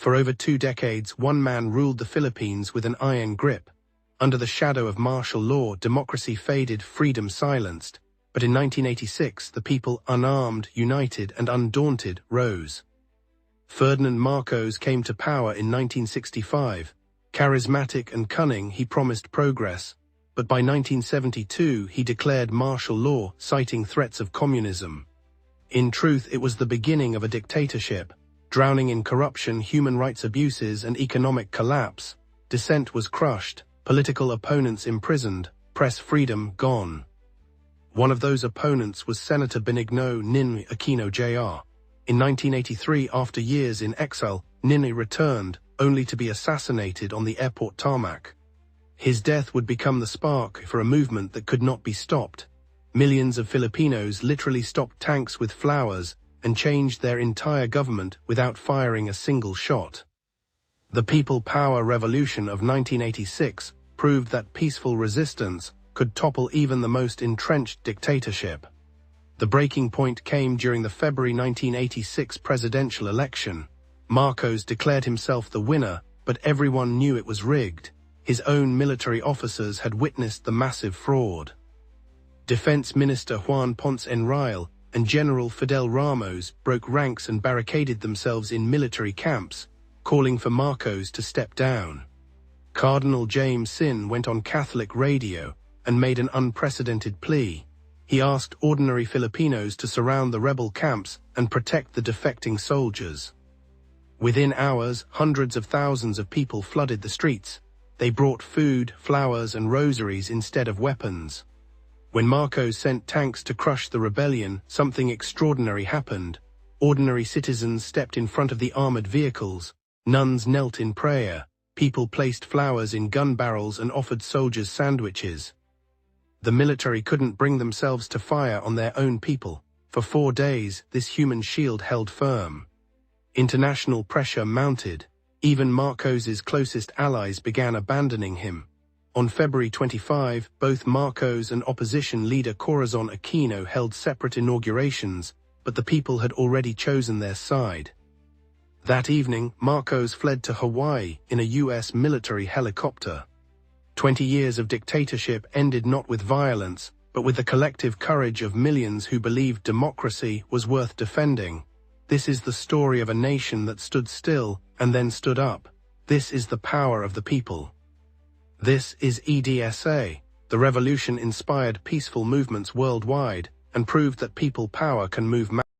For over 2 decades, one man ruled the Philippines with an iron grip. Under the shadow of martial law, democracy faded, freedom silenced. But in 1986, the people, unarmed, united, and undaunted, rose. Ferdinand Marcos came to power in 1965. Charismatic and cunning, he promised progress. But by 1972, he declared martial law, citing threats of communism. In truth, it was the beginning of a dictatorship. Drowning in corruption, human rights abuses, and economic collapse, dissent was crushed, political opponents imprisoned, press freedom gone. One of those opponents was Senator Benigno Ninoy Aquino Jr. In 1983, after years in exile, Ninoy returned, only to be assassinated on the airport tarmac. His death would become the spark for a movement that could not be stopped. Millions of Filipinos literally stopped tanks with flowers and changed their entire government without firing a single shot. The People Power Revolution of 1986 proved that peaceful resistance could topple even the most entrenched dictatorship. The breaking point came during the February 1986 presidential election. Marcos declared himself the winner, but everyone knew it was rigged. His own military officers had witnessed the massive fraud. Defense Minister Juan Ponce Enrile and General Fidel Ramos broke ranks and barricaded themselves in military camps, calling for Marcos to step down. Cardinal James Sin went on Catholic radio and made an unprecedented plea. He asked ordinary Filipinos to surround the rebel camps and protect the defecting soldiers. Within hours, hundreds of thousands of people flooded the streets. They brought food, flowers, and rosaries instead of weapons. When Marcos sent tanks to crush the rebellion, something extraordinary happened. Ordinary citizens stepped in front of the armored vehicles. Nuns knelt in prayer. People placed flowers in gun barrels and offered soldiers sandwiches. The military couldn't bring themselves to fire on their own people. For 4 days, this human shield held firm. International pressure mounted. Even Marcos's closest allies began abandoning him. On February 25, both Marcos and opposition leader Cory Aquino held separate inaugurations, but the people had already chosen their side. That evening, Marcos fled to Hawaii in a U.S. military helicopter. 20 years of dictatorship ended not with violence, but with the collective courage of millions who believed democracy was worth defending. This is the story of a nation that stood still and then stood up. This is the power of the people. This is EDSA. The revolution inspired peaceful movements worldwide and proved that people power can move mountains.